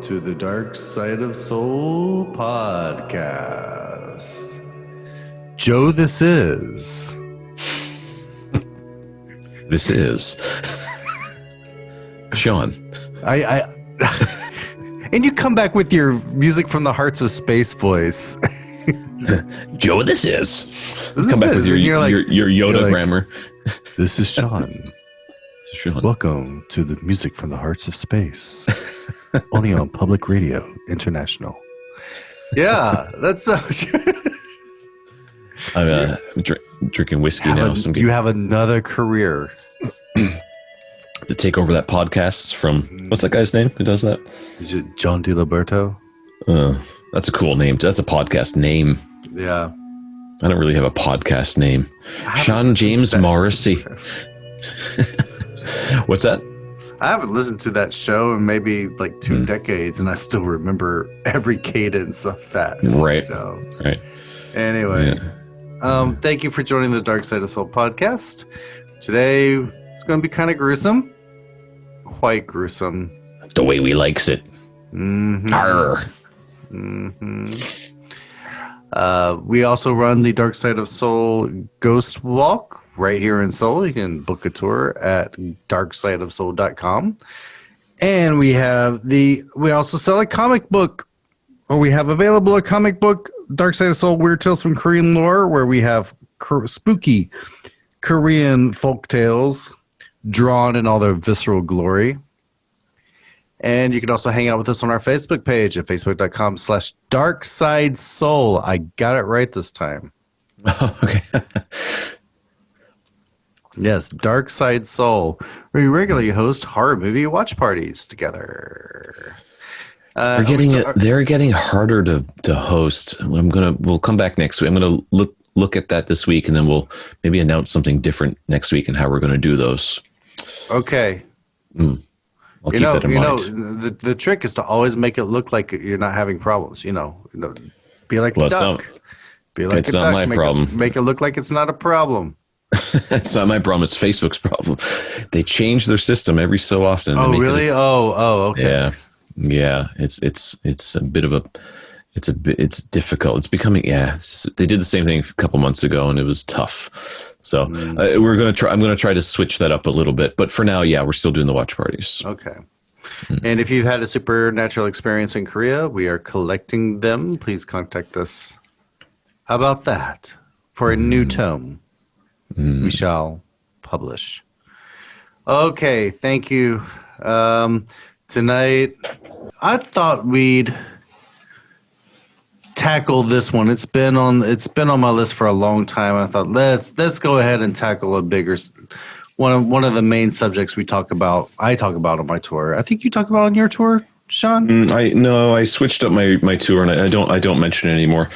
to the Dark Side of Soul podcast. Joe, this is. This is. Sean. And you come back with your music from the Hearts of Space voice. Joe, this is. This Come back is, with your Yoda grammar. This is Sean. This is Sean. Welcome to the music from the Hearts of Space. Only on Public Radio International. Yeah, that's. I'm drinking whiskey now. You have another career. To take over that podcast from, what's that guy's name who does that? Is it John DiLiberto? That's a cool name. That's a podcast name. Yeah. I don't really have a podcast name. Sean James Morrissey. What's that? I haven't listened to that show in maybe like 2 decades, and I still remember every cadence of that. Right. So, right. Anyway, thank you for joining the Dark Side of Soul podcast. Today, it's going to be kind of gruesome. Quite gruesome. The way we likes it. Mm-hmm. Arr. Mm-hmm. We also run the Dark Side of Soul Ghost Walk right here in Seoul. You can book a tour at darksideofsoul.com. And we also sell a comic book, or we have available a comic book, Dark Side of Soul Weird Tales from Korean Lore, where we have spooky Korean folk tales drawn in all their visceral glory. And you can also hang out with us on our Facebook page at facebook.com/darksidesoul. I got it right this time. Oh, okay. Yes, Dark Side Soul. We regularly host horror movie watch parties together. They're getting harder to host. We'll come back next week. I'm gonna look at that this week, and then we'll maybe announce something different next week and how we're gonna do those. Okay. I'll keep that in mind. The trick is to always make it look like you're not having problems. Be like a duck. It's not my problem. Make it look like it's not a problem. It's not my problem. It's Facebook's problem. They change their system every so often. Oh, really? Okay. Yeah. It's a bit of it's difficult. It's becoming, they did the same thing a couple months ago and it was tough. So I'm going to try to switch that up a little bit, but for now, we're still doing the watch parties. Okay. And if you've had a supernatural experience in Korea, we are collecting them. Please contact us about that for a new tome we shall publish. Okay. Thank you. Tonight, I thought we'd tackle this one. It's been on my list for a long time. I thought let's go ahead and tackle a bigger one of the main subjects I talk about on my tour. I think you talk about on your tour, Sean. I switched up my tour and I don't mention it anymore.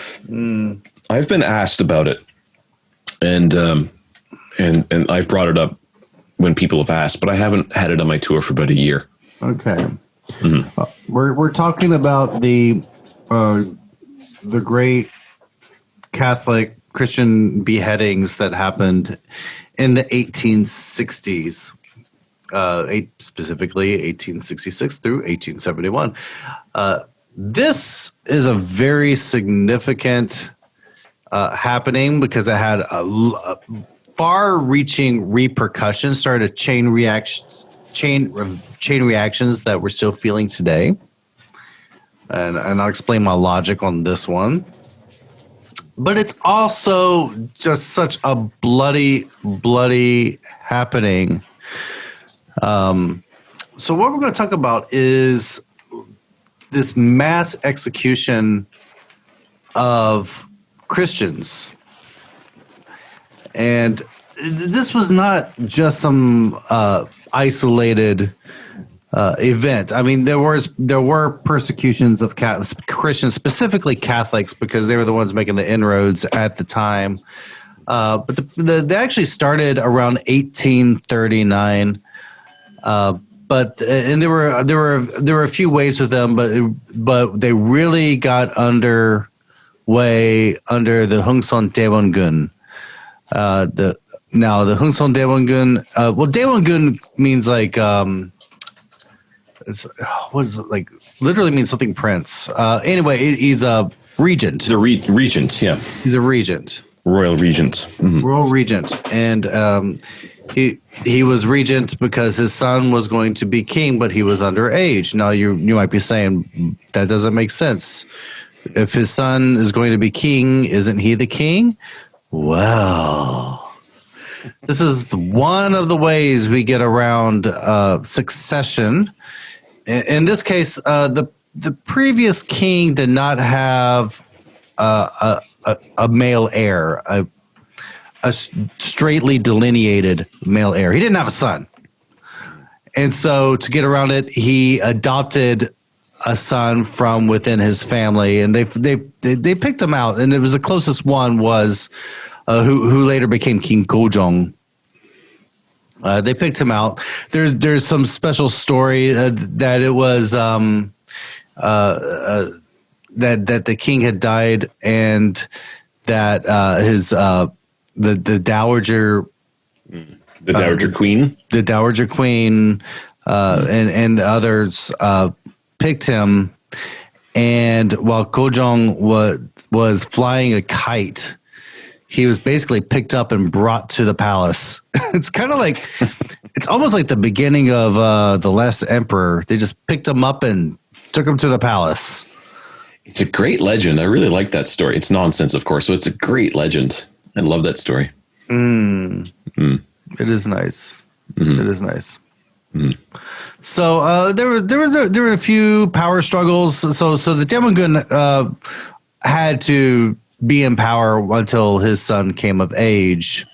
I've been asked about it, and I've brought it up when people have asked, but I haven't had it on my tour for about a year. Okay. We're talking about the great Catholic Christian beheadings that happened in the 1860s, specifically 1866 through 1871. This is a very significant happening because it had far-reaching repercussions, started chain reactions that we're still feeling today. And I'll explain my logic on this one. But it's also just such a bloody, bloody happening. So what we're going to talk about is this mass execution of Christians. And this was not just some isolated event. I mean, there were persecutions of Christians, specifically Catholics, because they were the ones making the inroads at the time. But they actually started around 1839. But there were a few waves of them, but they really got underway under the Daewongun. The Daewongun. Daewongun means like was like literally means something prince. Anyway, he's a regent. He's a regent. Yeah. He's a regent. Royal regent. Mm-hmm. Royal regent. And he was regent because his son was going to be king, but he was underage. Now you might be saying that doesn't make sense. If his son is going to be king, isn't he the king? Well, this is one of the ways we get around succession. In this case, the previous king did not have a male heir, a straightly delineated male heir. He didn't have a son. And so to get around it, he adopted a son from within his family, and they picked him out, and it was the closest one was who later became King Gojong. They picked him out. There's some special story that it was that the king had died, and that his the dowager queen, and others picked him, and while Gojong was flying a kite, he was basically picked up and brought to the palace. It's kind of like, it's almost like the beginning of The Last Emperor. They just picked him up and took him to the palace. It's a great legend. I really like that story. It's nonsense, of course, but it's a great legend. I love that story. It is nice. Mm-hmm. It is nice. Mm-hmm. So there were a few power struggles. So the Daewongun had to be in power until his son came of age.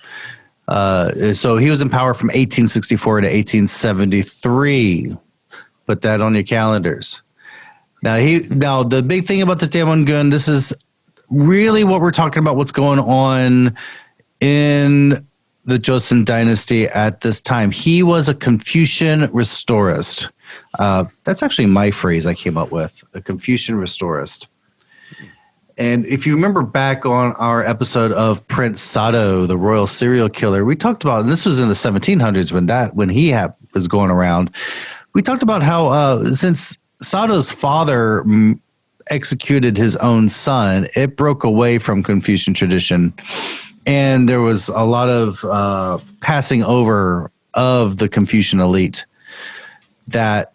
So he was in power from 1864 to 1873. Put that on your calendars. Now the big thing about the Daewongun, this is really what we're talking about. What's going on in the Joseon dynasty at this time? He was a Confucian restorist. That's actually my phrase I came up with, a Confucian restorist. And if you remember back on our episode of Prince Sado, the royal serial killer, we talked about, and this was in the 1700s when he was going around. We talked about how since Sado's father executed his own son, it broke away from Confucian tradition, and there was a lot of passing over of the Confucian elite that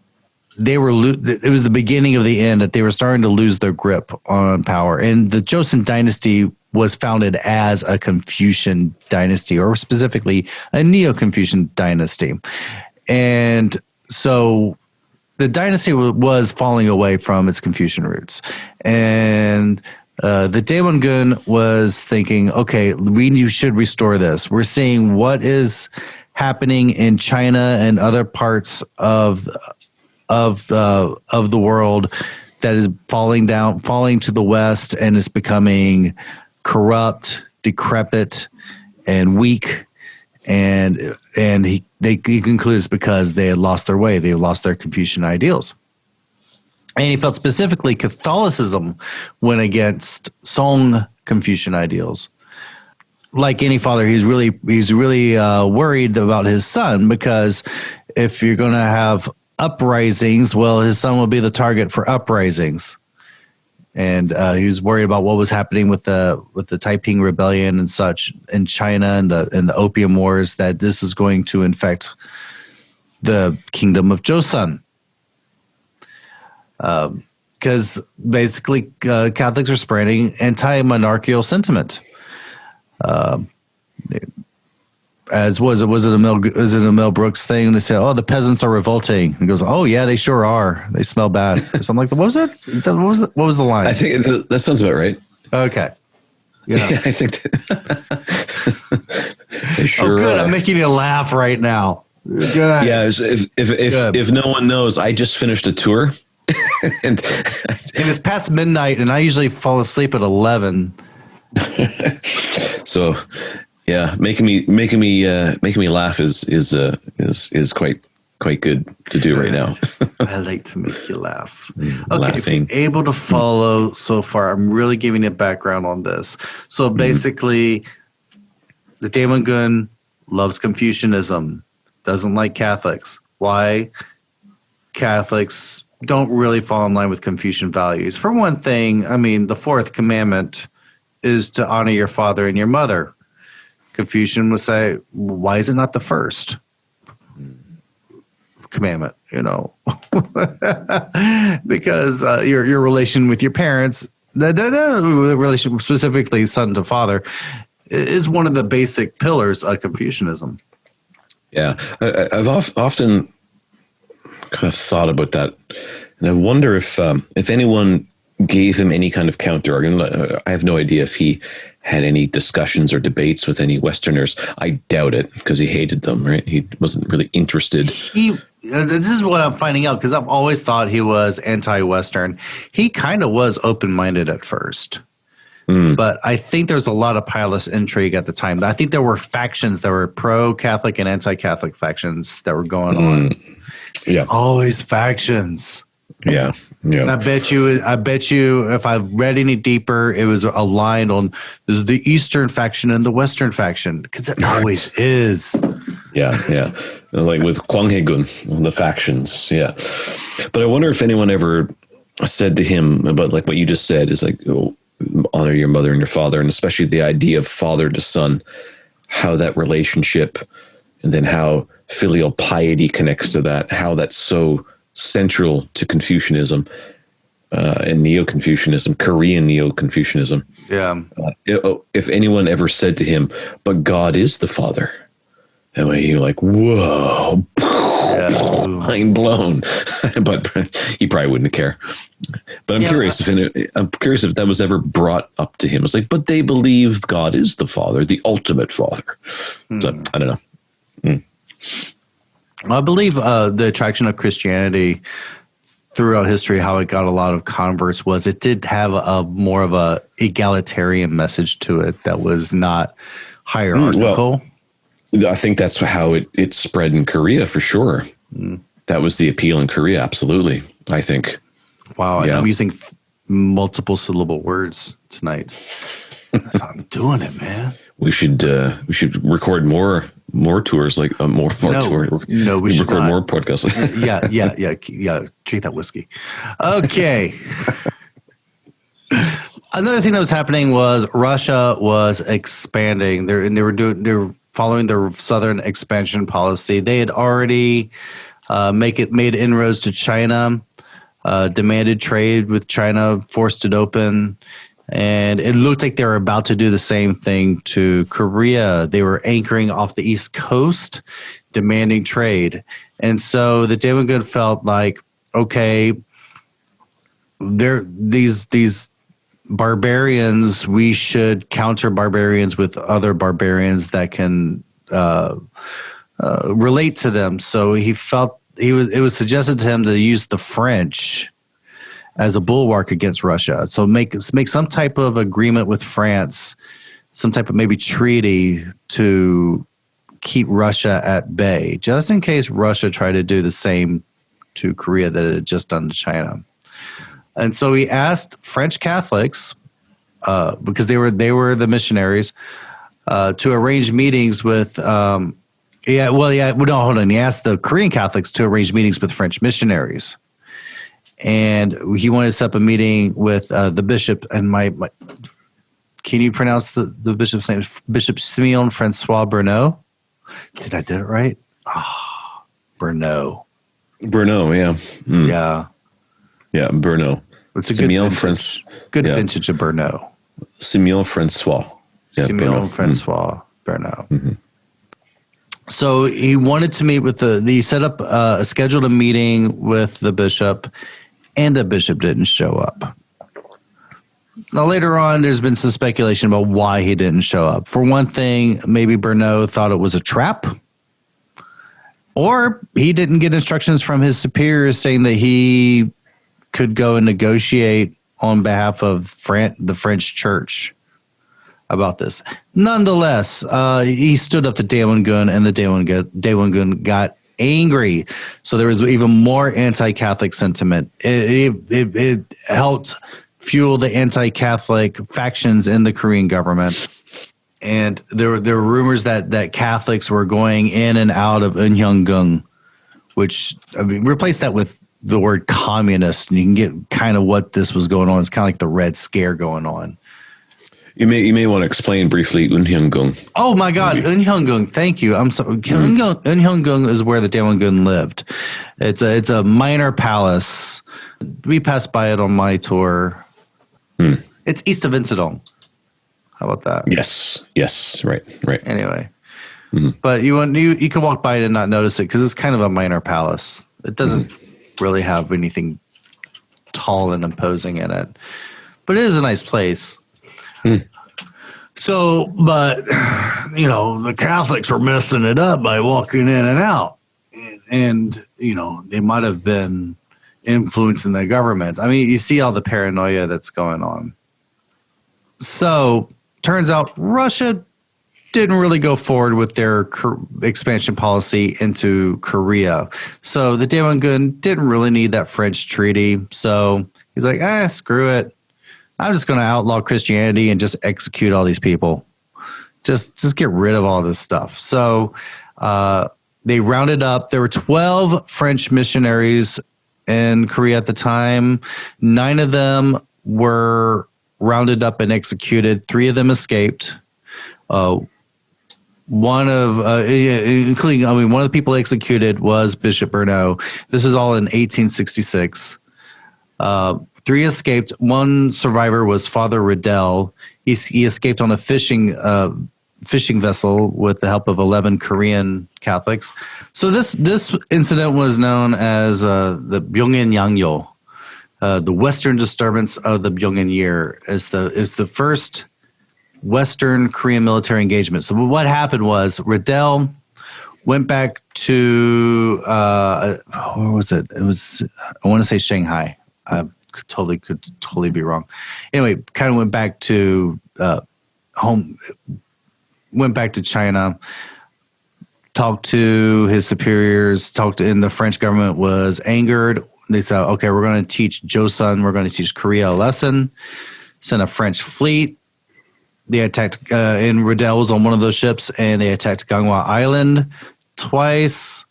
they were it was the beginning of the end, that they were starting to lose their grip on power. And the Joseon dynasty was founded as a Confucian dynasty, or specifically a Neo-Confucian dynasty. And so the dynasty was falling away from its Confucian roots. And the Daewongun was thinking, okay, we should restore this. We're seeing what is happening in China and other parts of the world that is falling to the west, and is becoming corrupt, decrepit, and weak. And he concludes because they had lost their way, they had lost their Confucian ideals. And he felt specifically Catholicism went against Song Confucian ideals. Like any father, he's really worried about his son, because if you're going to have uprisings, well, his son will be the target for uprisings. And he was worried about what was happening with the Taiping Rebellion and such in China, and the Opium Wars, that this is going to infect the kingdom of Joseon. Because basically Catholics are spreading anti-monarchical sentiment. As was it a Mel Brooks thing? They say, "Oh, the peasants are revolting." He goes, "Oh yeah, they sure are. They smell bad." Or something like that. What was it? What was the line? I think that sounds about right. Okay. Yeah, I think they sure. Oh, good. Are. I'm making you laugh right now. Good. Yeah. If no one knows, I just finished a tour, and it's past midnight, and I usually fall asleep at 11. So. Yeah, making me laugh is quite good to do right now. I like to make you laugh. Okay, Laughing. if you're able to follow so far, I'm really giving you background on this. So basically, the Daewongun loves Confucianism, doesn't like Catholics. Why? Catholics don't really fall in line with Confucian values. For one thing, I mean, the fourth commandment is to honor your father and your mother. Confucian would say, why is it not the first commandment? Because your relation with your parents, the relation specifically son to father, is one of the basic pillars of Confucianism. Yeah, I've often kind of thought about that, and I wonder if anyone gave him any kind of counter argument. I have no idea if he had any discussions or debates with any Westerners. I doubt it, because he hated them, right? He wasn't really interested. This is what I'm finding out, because I've always thought he was anti-Western. He kind of was open-minded at first. But I think there's a lot of palace intrigue at the time. I think there were factions that were pro-Catholic and anti-Catholic factions that were going on. Yeah, always factions. Yeah. And I bet you, if I read any deeper, it was aligned on this is the Eastern faction and the Western faction, because it always is. Yeah. Like with Kwanghae-gun, the factions. Yeah. But I wonder if anyone ever said to him about like what you just said is like, honor your mother and your father, and especially the idea of father to son, how that relationship, and then how filial piety connects to that, how that's so central to Confucianism and Neo-Confucianism, Korean Neo-Confucianism. Yeah. If anyone ever said to him, but God is the father, that way you're like, whoa, mind blown. But he probably wouldn't care. But I'm curious if that was ever brought up to him. It's like, but they believe God is the father, the ultimate father. So, I don't know. I believe the attraction of Christianity throughout history, how it got a lot of converts, was it did have a more of a egalitarian message to it that was not hierarchical. I think that's how it spread in Korea for sure. That was the appeal in Korea. Absolutely. I think. Wow. And I'm using multiple syllable words tonight. I'm doing it, man. We should record more tours, like more tour. No, we should record not. more podcasts. Yeah. Drink that whiskey. Okay. Another thing that was happening was Russia was expanding. They were following their southern expansion policy. They had already made inroads to China, demanded trade with China, forced it open. And it looked like they were about to do the same thing to Korea. They were anchoring off the East Coast, demanding trade. And so the Daewongun felt like, okay, these barbarians, we should counter barbarians with other barbarians that can relate to them. So he felt it was suggested to him to use the French as a bulwark against Russia. So make some type of agreement with France, some type of maybe treaty to keep Russia at bay, just in case Russia tried to do the same to Korea that it had just done to China. And so he asked French Catholics, because they were the missionaries, to arrange meetings with. Hold on. He asked the Korean Catholics to arrange meetings with French missionaries. And he wanted to set up a meeting with the bishop and my can you pronounce the bishop's name? Bishop Simeon Francois Bernot. Did I get it right? Bernot. Bernot, yeah. Yeah, Bernot. It's a good vintage of Bernot. Simeon Francois. Yeah, Simeon Bernot. Francois Bernot. Mm-hmm. So he wanted to meet with he set up scheduled a meeting with the bishop, and the bishop didn't show up. Now, later on, there's been some speculation about why he didn't show up. For one thing, maybe Bernot thought it was a trap, or he didn't get instructions from his superiors saying that he could go and negotiate on behalf of the French church about this. Nonetheless, he stood up to Daewongun, and the Daewongun got angry. So there was even more anti-Catholic sentiment. It helped fuel the anti-Catholic factions in the Korean government. And there were rumors that Catholics were going in and out of Eunhyung-gung, which replaced that with the word communist, and you can get kind of what this was going on. It's kind of like the Red Scare going on. You may want to explain briefly Unhyungung. Oh my God, Unhyungung! Thank you. I'm sorry. Unhyungung is where the Daewongun lived. It's a minor palace. We passed by it on my tour. It's east of Insadong. How about that? Yes, right. Anyway, but you can walk by it and not notice it because it's kind of a minor palace. It doesn't really have anything tall and imposing in it, but it is a nice place. So, but the Catholics were messing it up by walking in and out, and they might have been influencing the government. I mean, you see all the paranoia that's going on. So, turns out Russia didn't really go forward with their expansion policy into Korea. So the Daewongun didn't really need that French treaty. So he's like, screw it. I'm just going to outlaw Christianity and just execute all these people. Just get rid of all this stuff. So they rounded up. There were 12 French missionaries in Korea at the time. 9 of them were rounded up and executed. 3 of them escaped. One of the people executed was Bishop Bernot. This is all in 1866. 3 escaped. 1 survivor was Father Riddell. He escaped on a fishing vessel with the help of 11 Korean Catholics. So this incident was known as the Byungin Yangyo, the Western disturbance of the Byungin year. Is the first Western Korean military engagement. So what happened was Riddell went back to where was it? It was, I want to say Shanghai. I could totally be wrong. Anyway, kind of went back to home. Went back to China. Talked to his superiors. And the French government was angered. They said, "Okay, we're going to teach Joseon. We're going to teach Korea a lesson." Sent a French fleet. They attacked, and Riddell was on one of those ships, and they attacked Ganghwa Island twice,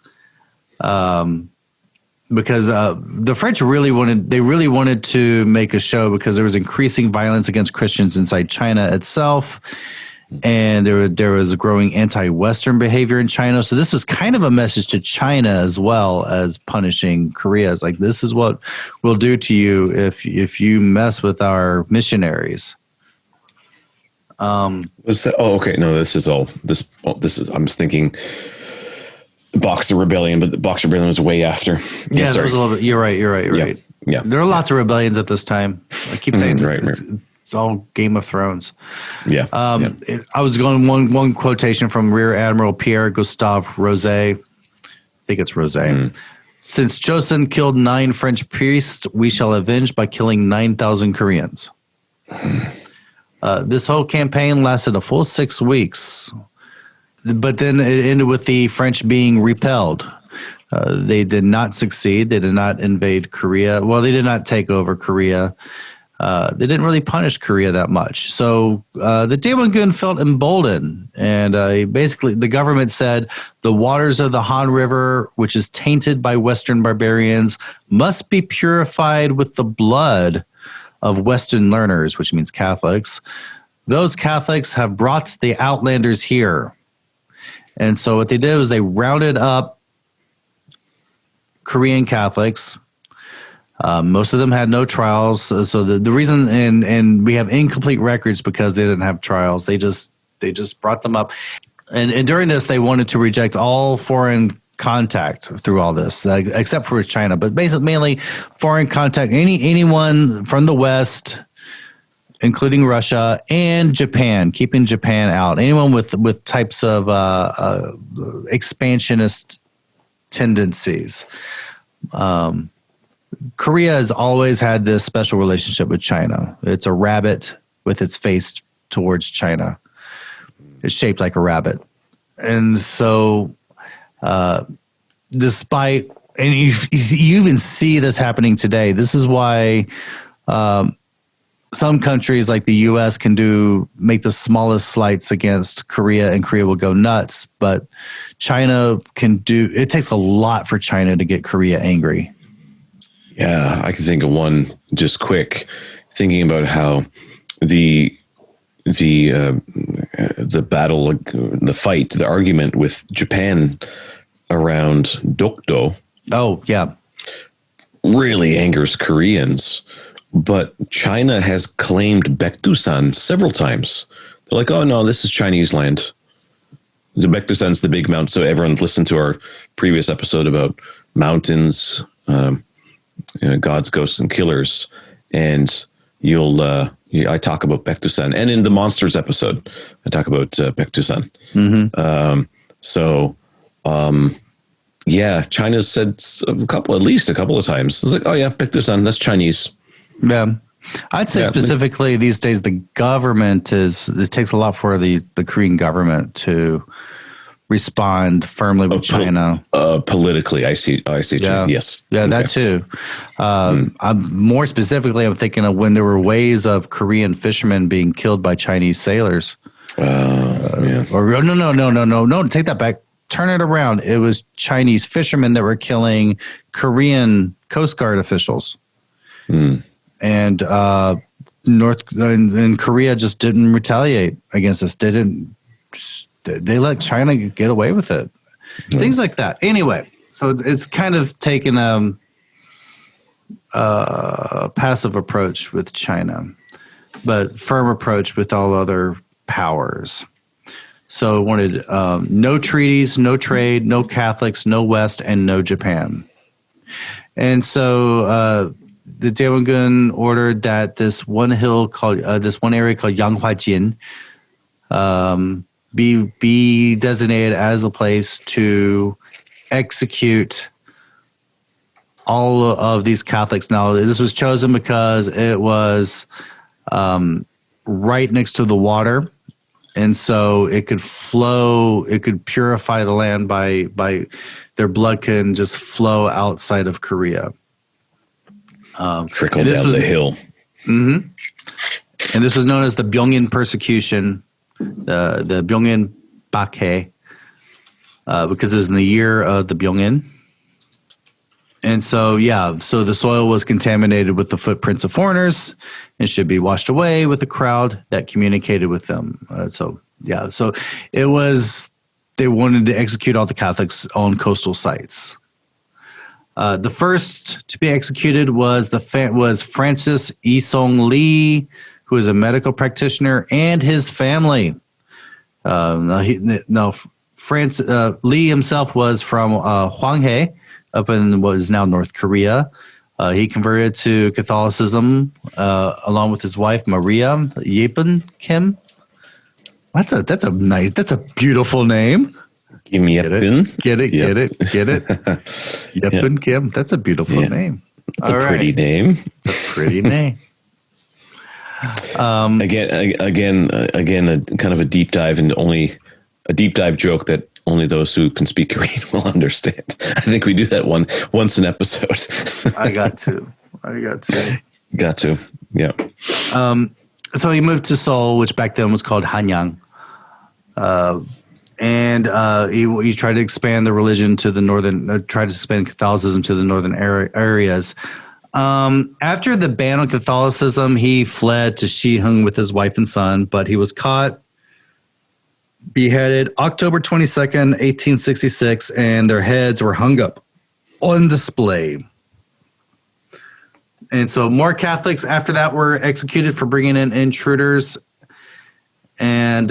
because the French really wanted to make a show because there was increasing violence against Christians inside China itself, and there was a growing anti-Western behavior in China. So this was kind of a message to China as well as punishing Korea. It's like, this is what we'll do to you if you mess with our missionaries. Was that? Oh, okay. No, this is. I'm thinking Boxer Rebellion, but the Boxer Rebellion was way after. Yeah, there was a little bit. You're right. Yeah. There are lots of rebellions at this time. I keep saying this. It's all Game of Thrones. Yeah. I was going one quotation from Rear Admiral Pierre Gustave Rosé. I think it's Rosé. Since Joseon killed 9 French priests, we shall avenge by killing 9,000 Koreans. This whole campaign lasted a full 6 weeks, but then it ended with the French being repelled. They did not succeed. They did not invade Korea. Well, they did not take over Korea. They didn't really punish Korea that much. So the Daewongun felt emboldened, and basically the government said the waters of the Han River, which is tainted by Western barbarians, must be purified with the blood of Western learners, which means Catholics. Those Catholics have brought the outlanders here. And so what they did was they rounded up Korean Catholics. Most of them had no trials. So the reason, and we have incomplete records because they didn't have trials. They just brought them up. And during this, they wanted to reject all foreign contact through all this, except for China, but basically mainly foreign contact. Anyone from the West, including Russia and Japan, keeping Japan out. Anyone with types of expansionist tendencies. Korea has always had this special relationship with China. It's a rabbit with its face towards China. It's shaped like a rabbit, and so. Despite, and you even see this happening today. This is why some countries like the U.S. can make the smallest slights against Korea, and Korea will go nuts. But China can do. It takes a lot for China to get Korea angry. Yeah, I can think of one just quick. Thinking about how the battle, the fight, the argument with Japan around Dokdo Oh, yeah. really angers Koreans, but China has claimed Baekdusan several times. They're like, "Oh no, this is Chinese land." The Baekdusan's the big mountain. So everyone listened to our previous episode about mountains, gods, ghosts, and killers, and I talk about Baekdusan, and in the monsters episode, I talk about Baekdusan. Yeah, China's said at least a couple of times. It's like, oh yeah, Baekdusan, that's Chinese. Yeah. I'd say specifically these days, the government it takes a lot for the Korean government to respond firmly with China. Politically, I see. Yeah. Yes. Yeah, Okay. that too. I'm more specifically, I'm thinking of when there were waves of Korean fishermen being killed by Chinese sailors. Yeah. Or no, take that back. Turn it around. It was Chinese fishermen that were killing Korean Coast Guard officials. And Korea just didn't retaliate against us. They let China get away with it. Things like that. Anyway, so it's kind of taken a passive approach with China, but firm approach with all other powers. So it wanted no treaties, no trade, no Catholics, no West, and no Japan. And so the Daewongun ordered that this one area called Yanghwajin be designated as the place to execute all of these Catholics. Now, this was chosen because it was right next to the water. And so it could flow, it could purify the land by their blood can just flow outside of Korea. Trickle down the hill. Mm-hmm. And this was known as the Byungin persecution, the Byungin Bakke, because it was in the year of the Byungin. And so, so the soil was contaminated with the footprints of foreigners and should be washed away with the crowd that communicated with them. So it was, they wanted to execute all the Catholics on coastal sites. The first to be executed was Francis Isong Lee, who is a medical practitioner, and his family. Lee himself was from Hwanghae, up in what is now North Korea. He converted to Catholicism along with his wife Maria Yepun Kim. That's a beautiful name. Kim Yepun. Get it. Yepun Kim. That's a beautiful name. That's a pretty name. It's a pretty name. Again, a kind of a deep dive into only a deep dive joke that only those who can speak Korean will understand. I think we do that once an episode. I got to. Yeah. So he moved to Seoul, which back then was called Hanyang. And he tried to expand the religion to the northern, tried to expand Catholicism to the northern areas. After the ban on Catholicism, he fled to Shihung with his wife and son, but he was caught, beheaded October 22nd, 1866, and their heads were hung up on display. And so more Catholics after that were executed for bringing in intruders. And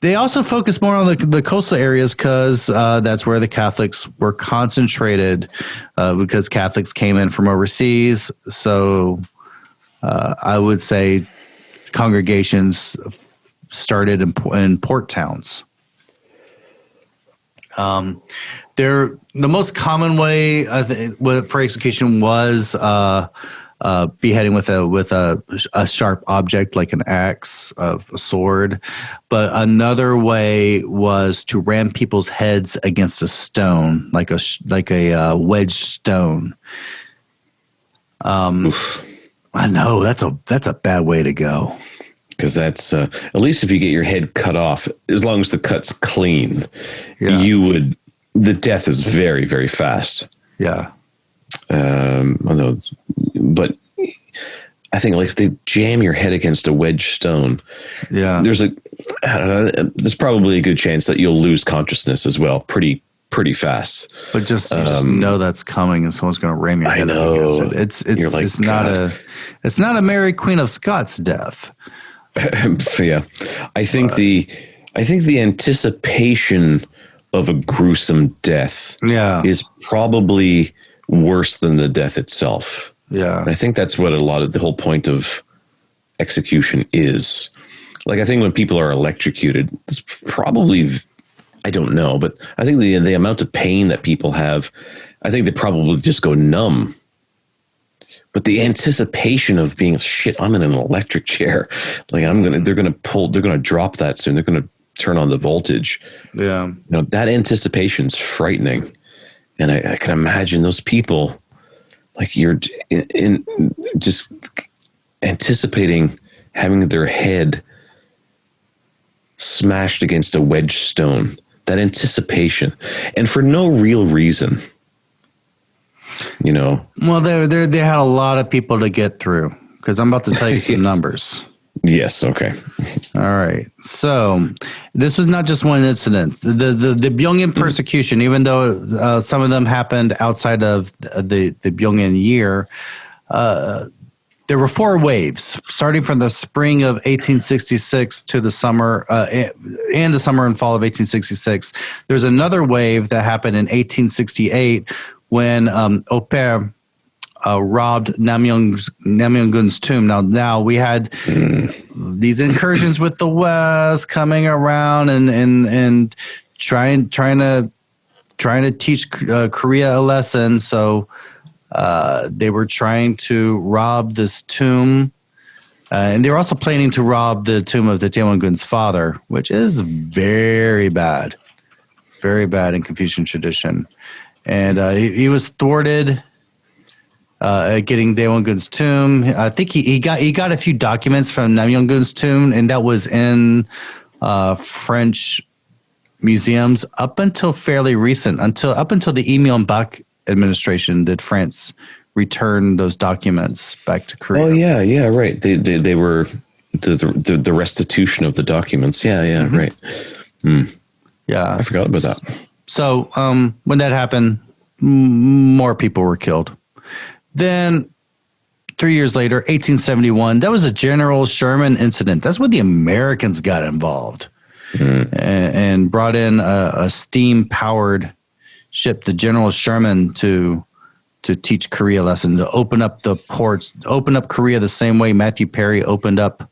they also focused more on the coastal areas because that's where the Catholics were concentrated because Catholics came in from overseas. So I would say congregations started in port towns. The most common way for execution was beheading with a sharp object like an axe, a sword. But another way was to ram people's heads against a stone, like a wedge stone. I know that's a bad way to go. Because that's at least if you get your head cut off, as long as the cut's clean, the death is very, very fast. Yeah. although, but I think like if they jam your head against a wedge stone, there's there's probably a good chance that you'll lose consciousness as well, pretty fast. But just you just know that's coming, and someone's going to ram your head against it. It's not a Mary Queen of Scots death. Yeah, I think the anticipation of a gruesome death is probably worse than the death itself. Yeah. And I think that's what the whole point of execution is. Like, I think when people are electrocuted, it's probably, I don't know, but I think the amount of pain that people have, I think they probably just go numb. But the anticipation of being, shit, I'm in an electric chair. Like they're going to drop that soon. They're going to turn on the voltage. Yeah. You know, that anticipation's frightening. And I can imagine those people, like you're in just anticipating having their head smashed against a wedge stone. That anticipation, and for no real reason. You know. Well, they had a lot of people to get through, because I'm about to tell you some numbers. Yes. Okay. All right. So this was not just one incident. The Byungin persecution, even though some of them happened outside of the Byungin year, there were 4 waves, starting from the spring of 1866 to the summer and the summer and fall of 1866. There's another wave that happened in 1868 when Opère robbed Namyeongun's tomb. Now we had these incursions with the West coming around and trying to teach Korea a lesson. So they were trying to rob this tomb, and they were also planning to rob the tomb of the Daewongun's father, which is very bad in Confucian tradition. And he was thwarted at getting Daewongun's tomb. I think he got a few documents from Namyeongun's tomb, and that was in French museums up until fairly recent, up until the Lee Myung-bak administration did France return those documents back to Korea. Oh yeah, right. They were the restitution of the documents. Yeah, right. Yeah, I forgot about that. So when that happened, more people were killed. Then 3 years later, 1871, that was a General Sherman incident. That's when the Americans got involved and brought in a steam-powered ship, the General Sherman, to teach Korea a lesson, to open up the ports, open up Korea the same way Matthew Perry opened up.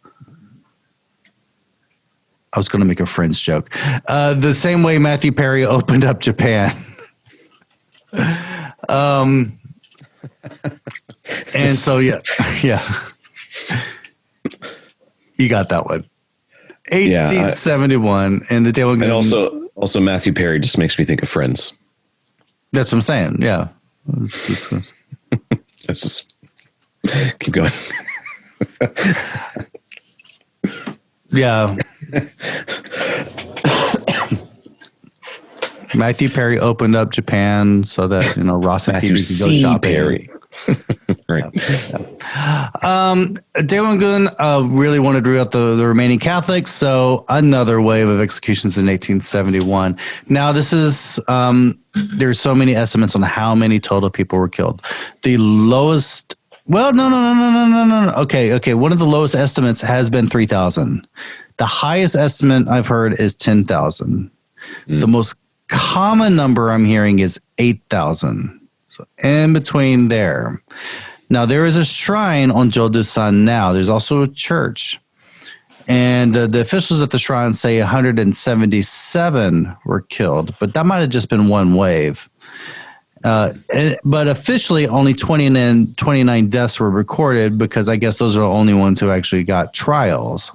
I was going to make a Friends joke. The same way Matthew Perry opened up Japan. And so, yeah. You got that one. 1871 and the Daewongun. And also Matthew Perry just makes me think of Friends. That's what I'm saying. Yeah. Let's just keep going. Yeah. Matthew Perry opened up Japan so that, Ross and Matthew Phoebe could go shopping. Perry. Right. Daewongun really wanted to root out the remaining Catholics, so another wave of executions in 1871. Now, this is there's so many estimates on how many total people were killed. The lowest, well, no. Okay. One of the lowest estimates has been 3,000. The highest estimate I've heard is 10,000. The most common number I'm hearing is 8,000. So in between there. Now, there is a shrine on Joseon now. There's also a church. And the officials at the shrine say 177 were killed, but that might have just been one wave. But officially, only 29 deaths were recorded because I guess those are the only ones who actually got trials.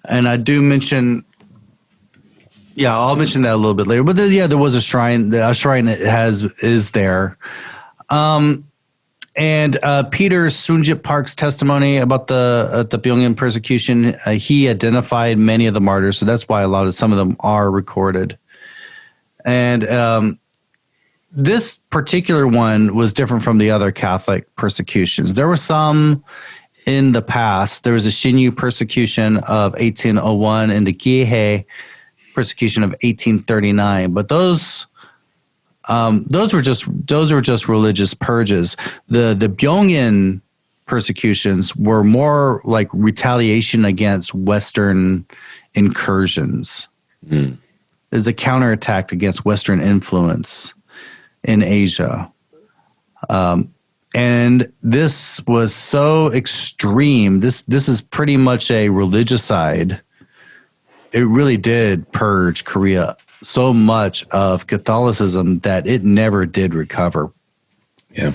And I do mention... Yeah, I'll mention that a little bit later. But there was a shrine. A shrine is there. And Peter Soonjip Park's testimony about the Byungin persecution, he identified many of the martyrs, so that's why some of them are recorded. And this particular one was different from the other Catholic persecutions. There were some in the past. There was a Shinyu persecution of 1801 and the Gihei persecution of 1839. But those were just religious purges. The Daewongun persecutions were more like retaliation against Western incursions. It's a counterattack against Western influence in Asia. And this was so extreme. This is pretty much a regicide. It really did purge Korea so much of Catholicism that it never did recover. Yeah.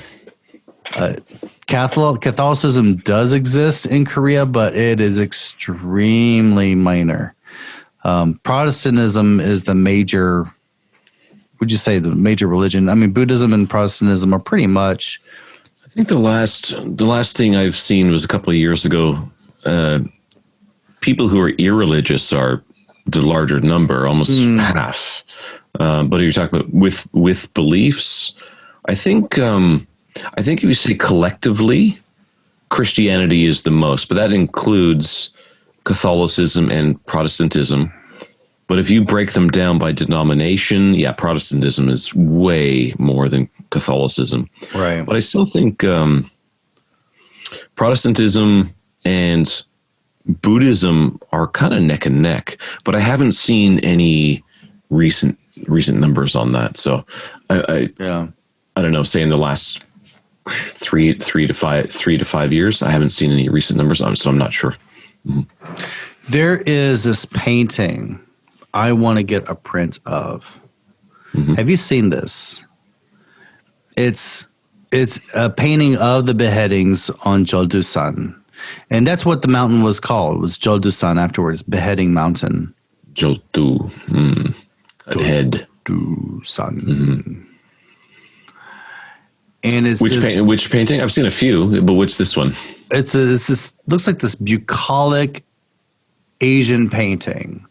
Catholicism does exist in Korea, but it is extremely minor. Protestantism is the major, would you say the major religion? I mean, Buddhism and Protestantism are pretty much. I think the last thing I've seen was a couple of years ago. People who are irreligious are the larger number, almost half. But you're talking about with beliefs. I think if you say collectively, Christianity is the most, but that includes Catholicism and Protestantism. But if you break them down by denomination, yeah, Protestantism is way more than Catholicism. Right. But I still think Protestantism and Buddhism are kind of neck and neck. But I haven't seen any recent numbers on that. So I don't know. Say in the last three to five years, I haven't seen any recent numbers on it, so I'm not sure. Mm-hmm. There is this painting I want to get a print of. Mm-hmm. Have you seen this? It's a painting of the beheadings on Jeoldusan. And that's what the mountain was called. It was Jeoldusan afterwards, Beheading Mountain. Jeoldu. Head. Jeoldusan. Mm-hmm. And which painting? I've seen a few, but what's this one? It's this looks like this bucolic Asian painting,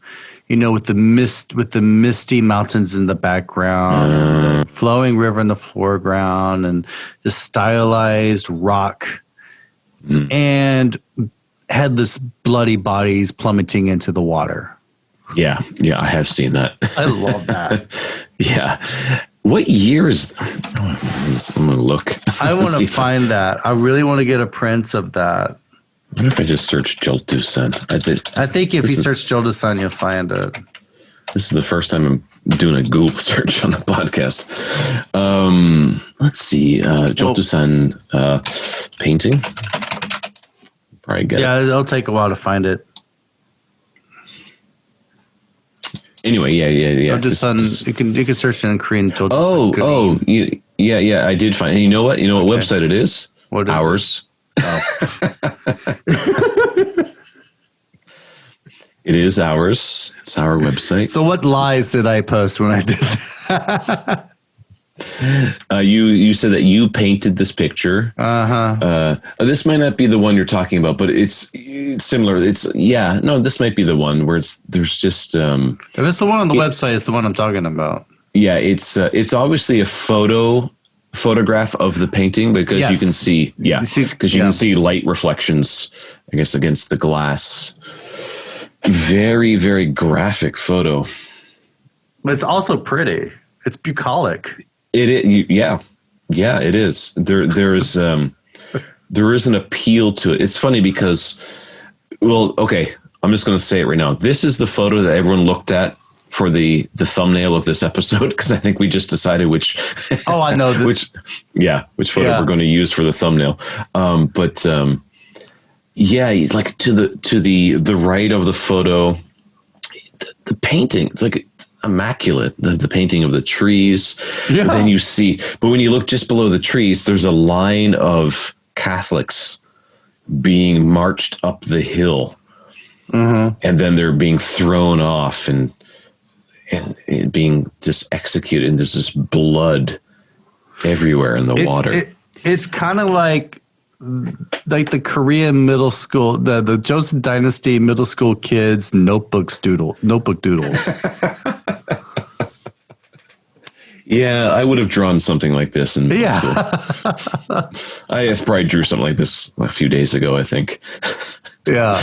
with the misty mountains in the background, and the flowing river in the foreground, and the stylized rock, and headless, bloody bodies plummeting into the water. Yeah, I have seen that. I love that. Yeah. What year is? I'm gonna look. I want to find that. I really want to get a print of that. I wonder if I just search Jeoldusan. I think if you search Jeoldusan, you'll find it. This is the first time I'm doing a Google search on the podcast. Let's see. Jeoldusan painting. Probably get it. Yeah, it'll take a while to find it. Anyway, yeah. You can search it in Korean. Yeah. I did find it. You know what website it is? What is Ours. Oh. It is ours. It's our website. So what lies did I post when I did that? You said that you painted this picture. This might not be the one you're talking about, but it's similar. This might be the one where there's just. If it's the one on the website, it's the one I'm talking about. Yeah, it's obviously a photograph of the painting because you can see, because you can see light reflections, I guess, against the glass. Very, very graphic photo. But it's also pretty. It's bucolic. It is. There is an appeal to it. It's funny because, I'm just going to say it right now. This is the photo that everyone looked at for the thumbnail of this episode because I think we just decided which. Oh, I know which photo we're going to use for the thumbnail. He's like to the right of the photo. The painting, it's like immaculate. The painting of the trees. Yeah. And then you see, but when you look just below the trees, there's a line of Catholics being marched up the hill, and then they're being thrown off and being just executed. And there's this blood everywhere in the water. It's kind of like the Korean middle school, the Joseon Dynasty middle school kids notebook doodles. Yeah, I would have drawn something like this in Yeah. school. I probably drew something like this a few days ago, I think. Yeah.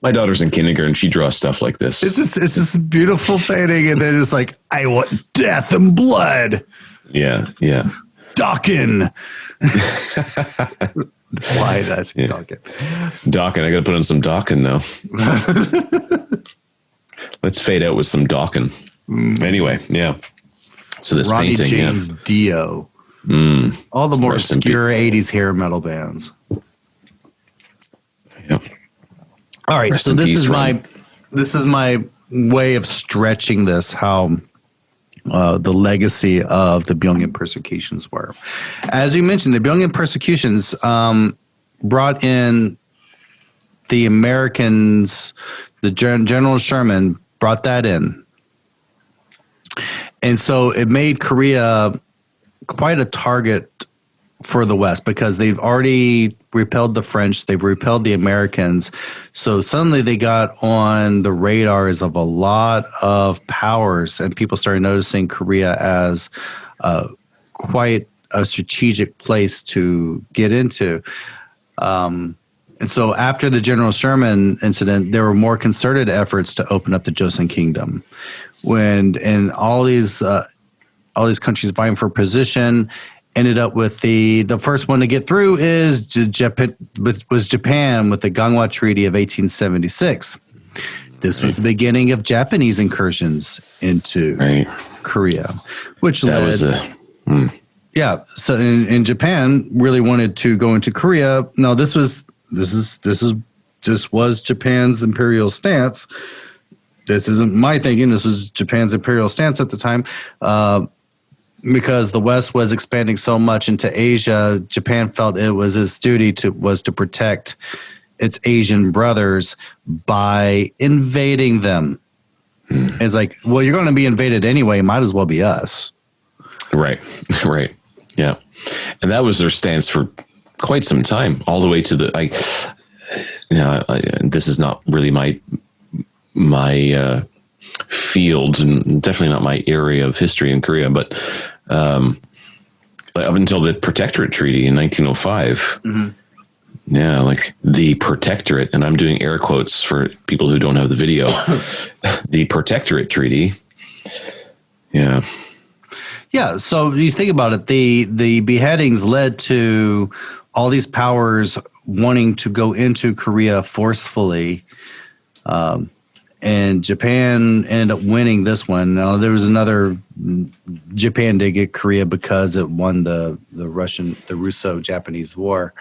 My daughter's in kindergarten. She draws stuff like this. It's just beautiful painting, and then it's like, I want death and blood. Yeah. Daewongun. Why that's Daewongun. Daewongun. I got to put on some Daewongun now. Let's fade out with some Daewongun. Anyway, yeah. So this Ronnie painting, James Dio. All the more obscure 80s hair metal bands. Yeah. All right, Rest so in this peace, is my way of stretching this, how the legacy of the Pyongyang persecutions were. As you mentioned, the Pyongyang persecutions brought in the Americans, the General Sherman brought that in. And so it made Korea quite a target for the West because they've already repelled the French, they've repelled the Americans. So suddenly they got on the radars of a lot of powers, and people started noticing Korea as quite a strategic place to get into. And so after the General Sherman incident, there were more concerted efforts to open up the Joseon Kingdom. And all these countries vying for position ended up with the first one to get through was Japan with the Ganghwa Treaty of 1876. This was the beginning of Japanese incursions into Korea, which So in Japan really wanted to go into Korea. Now this was Japan's imperial stance. This isn't my thinking. This was Japan's imperial stance at the time. Because the West was expanding so much into Asia, Japan felt it was its duty to protect its Asian brothers by invading them. It's like, well, you're going to be invaded anyway. Might as well be us. Right. Yeah. And that was their stance for quite some time, all the way to this is not really my field, and definitely not my area of history in Korea, but up until the Protectorate Treaty in 1905. Yeah, like the Protectorate, and I'm doing air quotes for people who don't have the video. The Protectorate Treaty. Yeah. Yeah, so you think about it, the beheadings led to all these powers wanting to go into Korea forcefully. And Japan ended up winning this one. Now, there was another. Japan did get Korea because it won the Russo-Japanese War.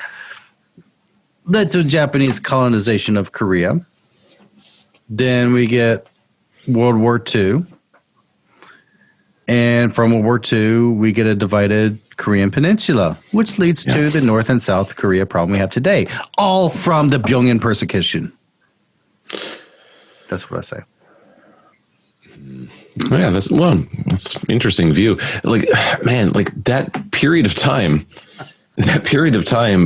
Led to Japanese colonization of Korea. Then we get World War II. And from World War II, we get a divided Korean peninsula, which leads to the North and South Korea problem we have today. All from the Pyongyang persecution. That's what I say. Yeah, that's an interesting view. Like, man, like that period of time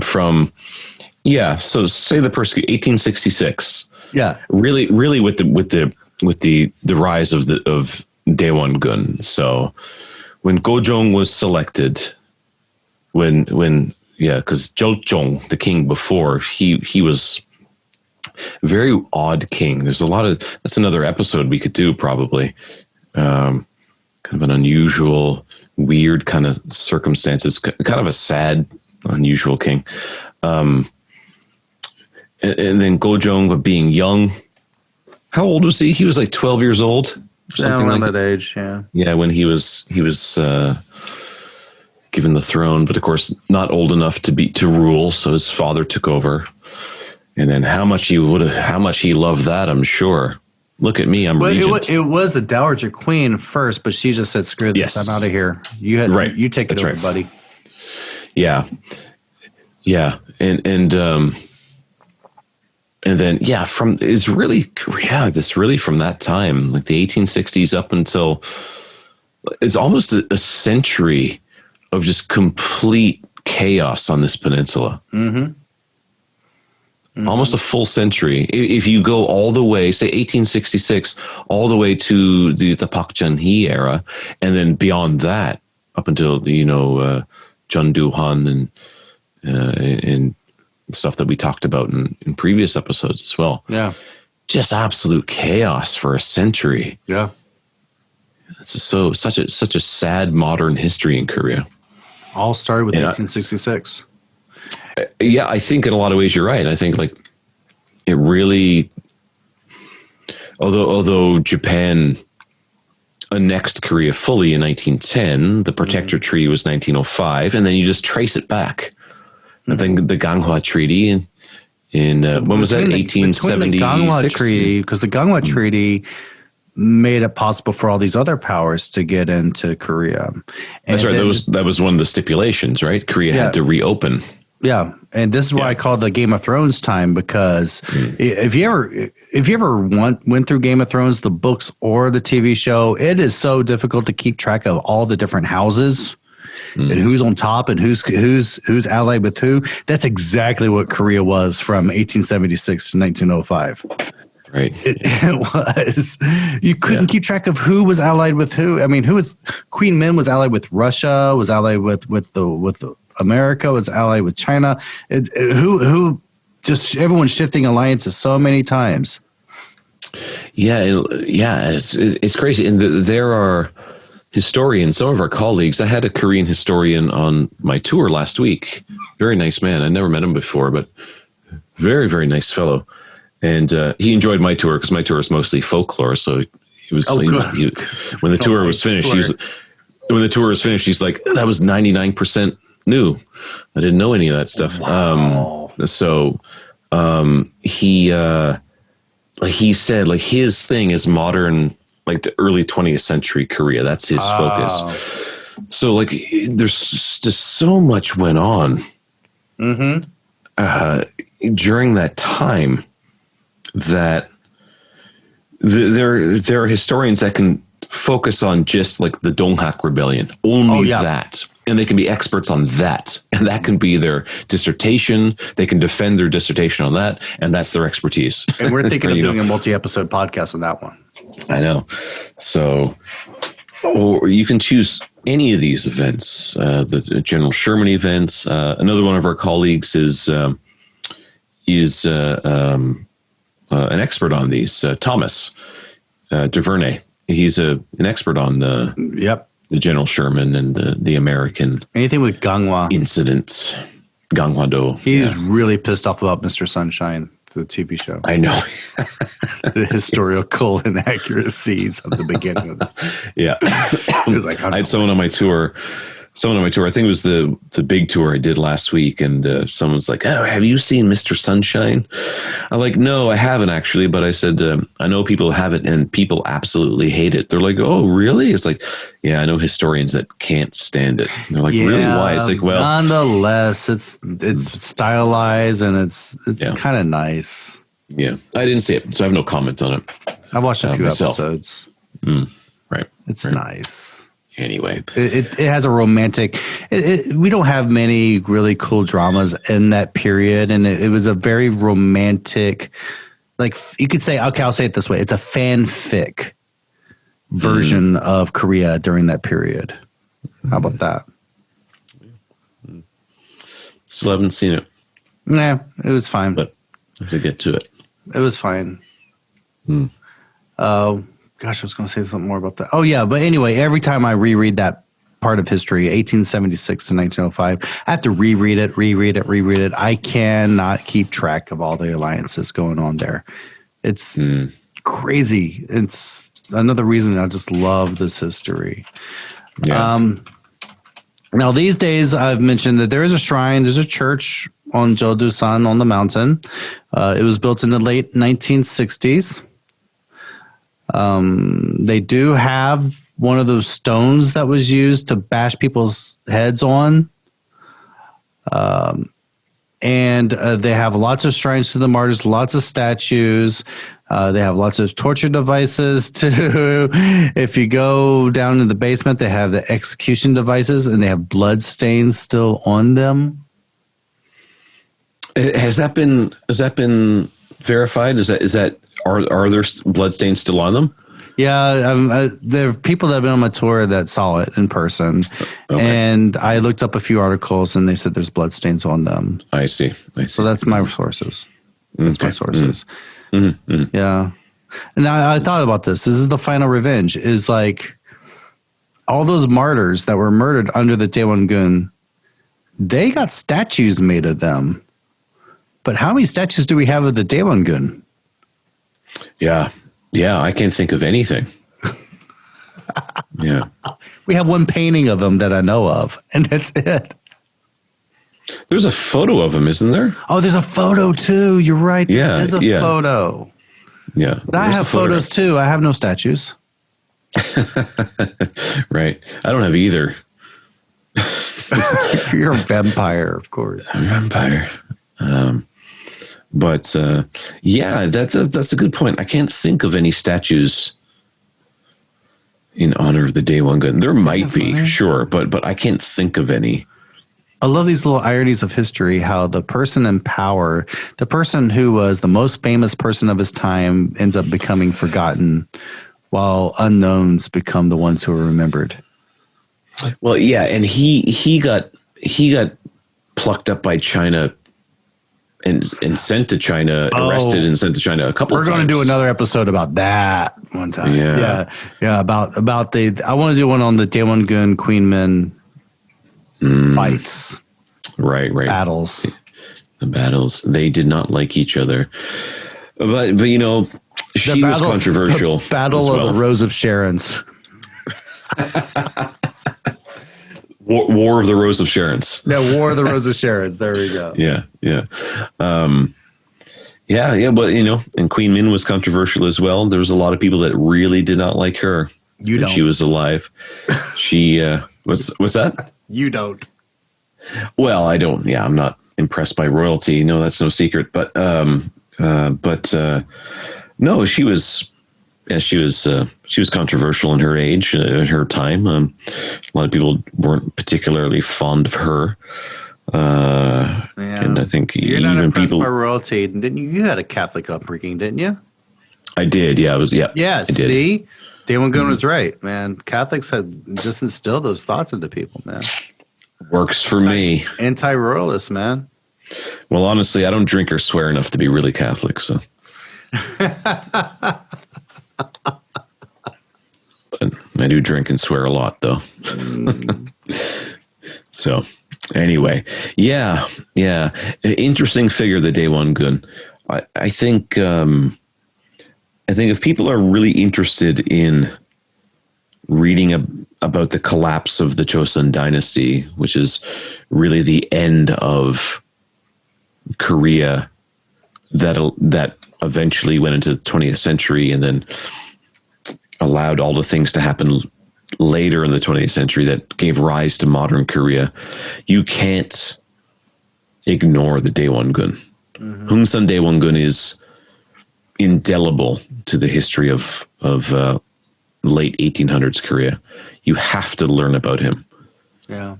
from, so say the 1866. Yeah. Really with the rise of Daewongun. So when Gojong was selected, because Joseon, the king before, he was very odd king. There's that's another episode we could do probably. Kind of an unusual, weird kind of circumstances, kind of a sad, unusual king. And then Gojong, but being young, how old was he? He was like 12 years old. Something around that age, yeah. Yeah, when he was given the throne, but of course not old enough to rule, so his father took over. And then how much he loved that, I'm sure. Look at me, I'm regent. It was the Dowager Queen first, but she just said, "Screw this, I'm out of here. You take it over, buddy." Yeah, and then it's really from that time, like the 1860s up until it's almost a century of just complete chaos on this peninsula. Mm-hmm. Almost a full century. If you go all the way, say 1866, all the way to the Park Chung-hee era, and then beyond that, up until John Duhan and stuff that we talked about in previous episodes as well. Yeah, just absolute chaos for a century. Yeah, This is such a sad modern history in Korea. All started with 1866. Yeah, I think in a lot of ways you're right. I think like it really, although Japan annexed Korea fully in 1910, the Protector Treaty was 1905, and then you just trace it back. I think the Ganghwa Treaty in when was that? 1876. The Ganghwa Treaty, because the Ganghwa Treaty made it possible for all these other powers to get into Korea. And that's right. That was one of the stipulations, right? Korea had to reopen. Yeah, and this is why I call it the Game of Thrones time, because if you ever went through Game of Thrones, the books or the TV show, it is so difficult to keep track of all the different houses and who's on top and who's allied with who. That's exactly what Korea was from 1876 to 1905. Right. It was. You couldn't keep track of who was allied with who. I mean, Queen Min was allied with Russia, was allied with the America, was allied with China. Who just everyone's shifting alliances so many times. Yeah, it's crazy. And there are historians, some of our colleagues. I had a Korean historian on my tour last week. Very nice man. I never met him before, but very, very nice fellow. And he enjoyed my tour because my tour is mostly folklore. So he was when the tour was finished, he's like, that was 99% new. I didn't know any of that stuff. Wow. He said like his thing is modern, like the early 20th century Korea. That's his focus. So like there's just so much went on during that time that there are historians that can focus on just like the Donghak Rebellion, only that. And they can be experts on that. And that can be their dissertation. They can defend their dissertation on that. And that's their expertise. And we're thinking of doing a multi-episode podcast on that one. I know. So, or you can choose any of these events, the General Sherman events. Another one of our colleagues is an expert on these, Thomas DuVernay. He's an expert on the General Sherman and the American anything with Ganghwa incidents. Ganghwa-do. He's really pissed off about Mr. Sunshine, the TV show. I know. The historical inaccuracies of the beginning of this. Yeah. It was like, I had someone on my tour. I think it was the big tour I did last week, and someone's like, "Oh, have you seen Mr. Sunshine?" I'm like, "No, I haven't actually," but I said, "I know people have it, and people absolutely hate it." They're like, "Oh, really?" It's like, "Yeah, I know historians that can't stand it." And they're like, "Really? Why?" It's like, "Well, nonetheless, it's stylized and it's kind of nice." Yeah, I didn't see it, so I have no comment on it. I watched a few myself. episodes. Right, it's nice. Anyway, it has a romantic. We don't have many really cool dramas in that period, and it was a very romantic. Like you could say, okay, I'll say it this way: it's a fanfic version of Korea during that period. How about that? Still haven't seen it. Nah, it was fine. But I have to get to it. It was fine. Gosh, I was going to say something more about that. Oh, yeah. But anyway, every time I reread that part of history, 1876 to 1905, I have to reread it. I cannot keep track of all the alliances going on there. It's crazy. It's another reason I just love this history. Yeah. Now, these days, I've mentioned that there is a shrine. There's a church on Joseon on the mountain. It was built in the late 1960s. They do have one of those stones that was used to bash people's heads on. And they have lots of shrines to the martyrs, lots of statues. They have lots of torture devices too. If you go down in the basement, they have the execution devices and they have blood stains still on them. Has that been verified? Are there blood stains still on them? Yeah, there are people that have been on my tour that saw it in person, and I looked up a few articles, and they said there's bloodstains on them. I see. So that's my sources. That's my sources. Mm-hmm. Yeah, and I thought about this. This is the final revenge. Is like all those martyrs that were murdered under the Daewongun. They got statues made of them, but how many statues do we have of the Daewongun? Yeah, I can't think of anything. Yeah, we have one painting of them that I know of, and that's it. There's a photo of him, isn't there? Oh, there's a photo too. You're right. Yeah, there's a photo. Yeah, but I have photos too. I have no statues. Right. I don't have either. You're a vampire, of course. I'm a vampire. But yeah, that's a good point. I can't think of any statues in honor of the Daewongun. There might be, sure, but I can't think of any. I love these little ironies of history, how the person in power, the person who was the most famous person of his time ends up becoming forgotten, while unknowns become the ones who are remembered. Well, yeah, and he got plucked up by China and sent to China, arrested and sent to China a couple of times. We're going to do another episode about that one time. Yeah. About the. I want to do one on the Daewongun Queen Men fights. Right. Battles. The battles. They did not like each other, but you know, she was controversial. The Battle of the Rose of Sharons. War of the Rose of Sharons. Yeah, War of the Rose of Sharons. There we go. Yeah. But you know, and Queen Min was controversial as well. There was a lot of people that really did not like her. When she was alive. She what's that? You don't. Well, I don't. Yeah, I'm not impressed by royalty. No, that's no secret. But no, she was controversial in her age, at her time. A lot of people weren't particularly fond of her. And I think so you're not impressed by royalty. Didn't you? You had a Catholic upbringing, didn't you? I did. Yeah, I was. Yeah. Yeah. I did. See, Daewongun was right, man. Catholics have just instilled those thoughts into people, man. Works for me. Anti-royalist, man. Well, honestly, I don't drink or swear enough to be really Catholic, so. But I do drink and swear a lot, though. So, anyway, yeah. Interesting figure, the Daewongun. I think if people are really interested in reading about the collapse of the Joseon dynasty, which is really the end of Korea, that eventually went into the 20th century and then allowed all the things to happen later in the 20th century that gave rise to modern Korea, you can't ignore the Daewongun. Hongsan Daewongun is indelible to the history of late 1800s Korea. You have to learn about him. Yeah.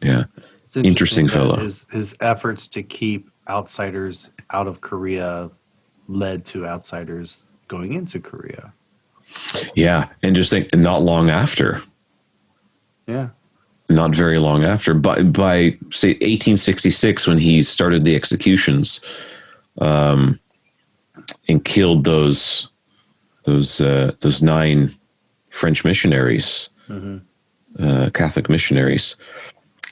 It's interesting fellow. His efforts to keep outsiders out of Korea led to outsiders going into Korea. Yeah, and just think, not long after. Yeah. Not very long after, by say 1866, when he started the executions, and killed those 9 French missionaries, Catholic missionaries.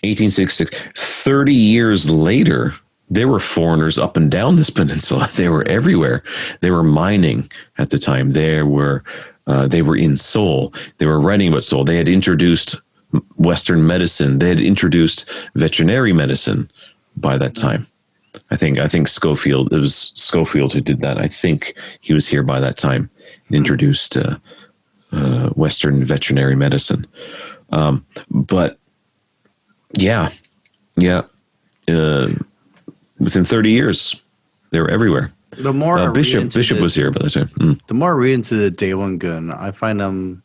1866. 30 years later, there were foreigners up and down this peninsula. They were everywhere. They were mining at the time. They were in Seoul. They were writing about Seoul. They had introduced Western medicine. They had introduced veterinary medicine by that time. I think Schofield. It was Schofield who did that. I think he was here by that time. He introduced Western veterinary medicine. But yeah. Within 30 years, they were everywhere. The more Bishop was here by the time. The more I read into the Daewongun, I find him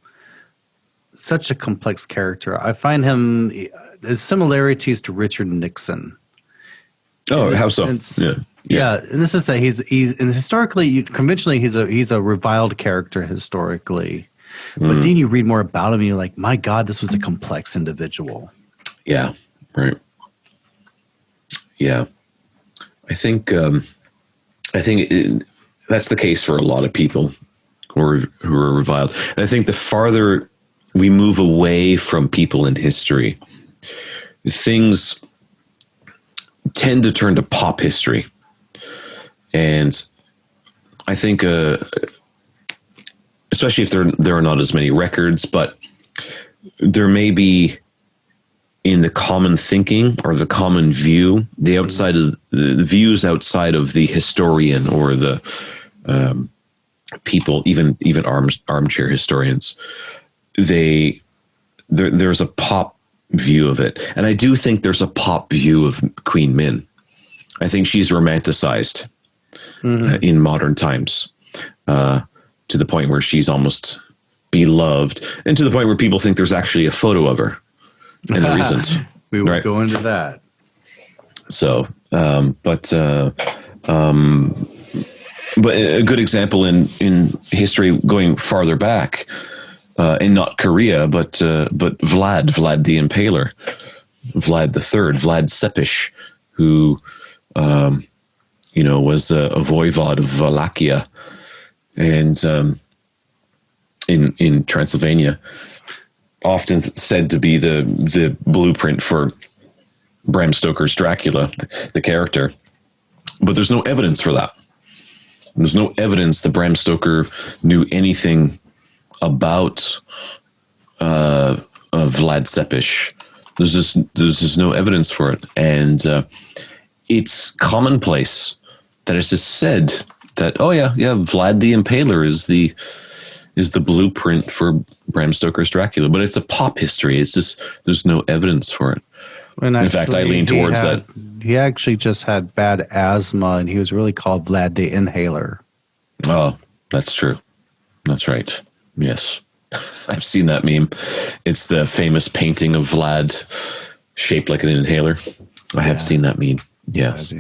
such a complex character. I find him his similarities to Richard Nixon. Oh, how so? Yeah, and this is that he's and historically, conventionally, he's a reviled character historically, but then you read more about him, and you're like, my God, this was a complex individual. Yeah, right. Yeah, I think that's the case for a lot of people who are reviled. And I think the farther we move away from people in history, things tend to turn to pop history. And I think, especially if there are not as many records, but there may be in the common thinking or the common view, the outside of the views outside of the historian or the people, even armchair historians, there's a pop view of it. And I do think there's a pop view of Queen Min. I think she's romanticized in modern times to the point where she's almost beloved, and to the point where people think there's actually a photo of her, and there isn't. We will go into that. So, but a good example in history going farther back, and not Korea, but Vlad the Impaler, Vlad III, Vlad Tepes, who was a voivod of Wallachia, and in Transylvania, often said to be the blueprint for Bram Stoker's Dracula, the character. But there's no evidence for that. There's no evidence that Bram Stoker knew anything about Vlad Tepes. There's just no evidence for it, and it's commonplace that it's just said that Vlad the Impaler is the blueprint for Bram Stoker's Dracula, but it's a pop history. It's just there's no evidence for it. And in fact, I lean towards that. He actually just had bad asthma, and he was really called Vlad the Inhaler. Oh, that's true. That's right. Yes. I've seen that meme. It's the famous painting of Vlad shaped like an inhaler. I have seen that meme. Yes.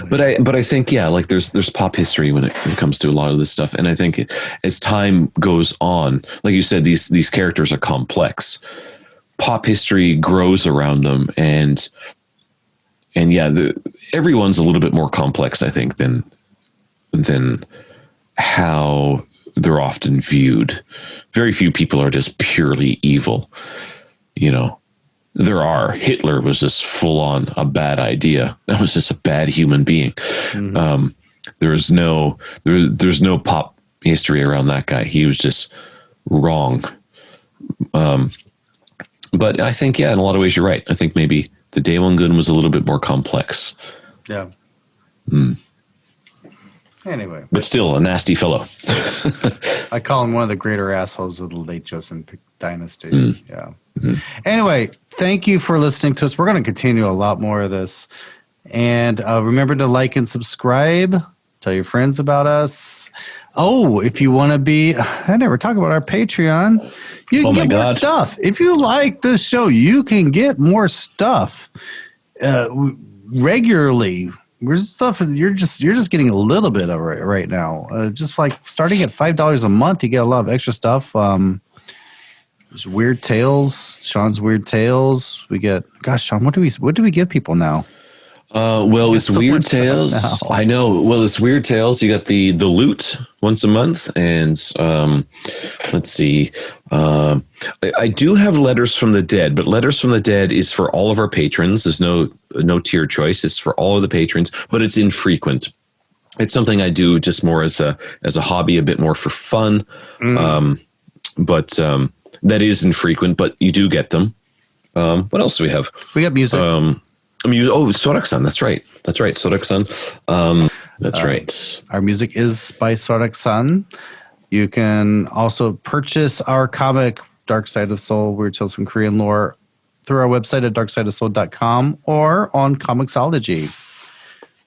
But I think, like there's pop history when it comes to a lot of this stuff. And I think as time goes on, like you said, these characters are complex. Pop history grows around them, and everyone's a little bit more complex, I think, than how they're often viewed. Very few people are just purely evil. Hitler was just full on a bad idea. That was just a bad human being. Mm-hmm. There's no pop history around that guy. He was just wrong. But I think, in a lot of ways, you're right. I think maybe the Daewongun was a little bit more complex. Yeah. Anyway. But still a nasty fellow. I call him one of the greater assholes of the late Joseon dynasty. Yeah. Mm-hmm. Anyway, thank you for listening to us. We're going to continue a lot more of this. And remember to like and subscribe. Tell your friends about us. Oh, if you want to be, I never talk about our Patreon. You can get more stuff. If you like this show, you can get more stuff regularly. You're just getting a little bit of it right now. Just like starting at $5 a month, you get a lot of extra stuff. There's Weird Tales, Sean's Weird Tales. We get, Sean, what do we give people now? It's Weird Tales. I know. Well, it's Weird Tales. You got the loot once a month, and let's see. I do have Letters from the Dead, but Letters from the Dead is for all of our patrons. There's no tier choice. It's for all of the patrons, but it's infrequent. It's something I do just more as a hobby, a bit more for fun. But that is infrequent, but you do get them. What else do we have? We got music. Sorak-san. That's right. Sorak-san. That's right. Our music is by Sorak-san. You can also purchase our comic, Dark Side of Seoul, Weird Tales from Korean Lore, through our website at darksideofseoul.com or on Comixology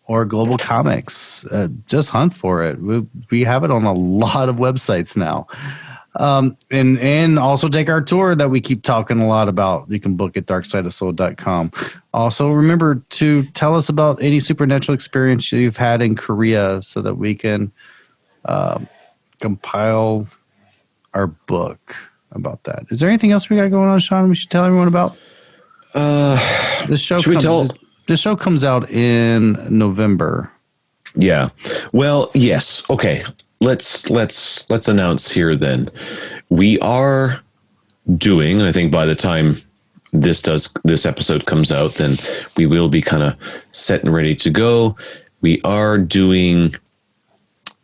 or Global Comics. Just hunt for it. We have it on a lot of websites now. And also take our tour that we keep talking a lot about. You can book at darksideofsoul.com. Also, remember to tell us about any supernatural experience you've had in Korea so that we can compile our book about that. Is there anything else we got going on, Sean, we should tell everyone about? This show comes out in November. Yeah. Well, yes. Okay. Let's announce here then. We are doing, and I think by the time this episode comes out, then we will be kind of set and ready to go. We are doing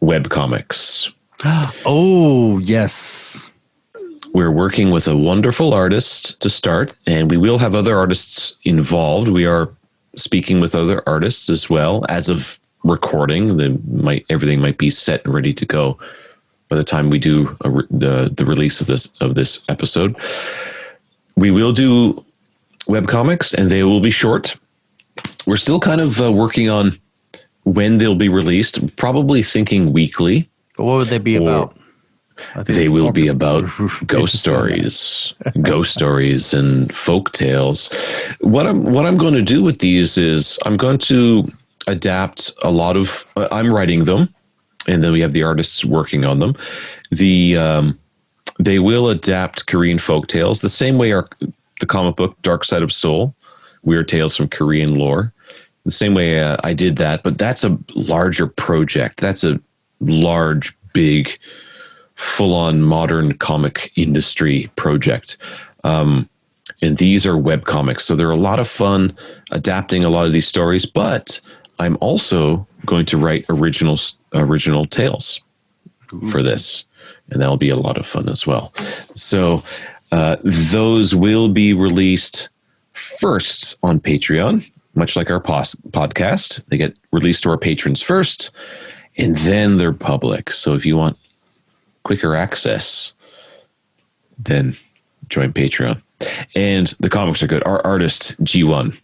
webcomics. Oh, yes. We're working with a wonderful artist to start, and we will have other artists involved. We are speaking with other artists as well. As of recording, everything might be set and ready to go by the time we do the release of this episode. We will do webcomics, and they will be short. We're still kind of working on when they'll be released, probably thinking weekly. But what would they be about? They will be about ghost stories, and folk tales. What I'm going to do with these is I'm going to adapt a lot of. I'm writing them, and then we have the artists working on them. They will adapt Korean folk tales the same way the comic book Dark Side of Soul, Weird Tales from Korean Lore. The same way I did that, but that's a larger project. That's a large, big, full-on modern comic industry project. And these are web comics. So they're a lot of fun adapting a lot of these stories, but I'm also going to write original tales for this. And that'll be a lot of fun as well. So those will be released first on Patreon, much like our podcast. They get released to our patrons first, and then they're public. So if you want quicker access, then join Patreon. And the comics are good. Our artist G1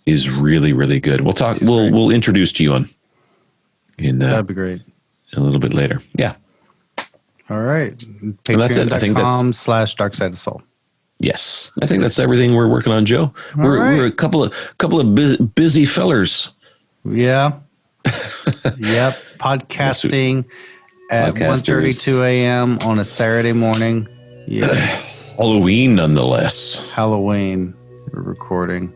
is really, really good. We'll introduce G1 that'd be great. A little bit later. Yeah. All right. And that's it. I think that's patreon.com/darksideofsoul. Yes. I think that's everything we're working on, Joe. We're a couple of busy fellers. Yeah. Yep. Podcasting at 1:32 a.m. on a Saturday morning. Yes. Halloween, nonetheless. Halloween. We're recording.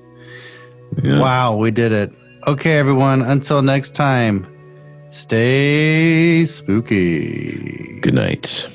Yeah. Wow, we did it. Okay, everyone. Until next time, stay spooky. Good night.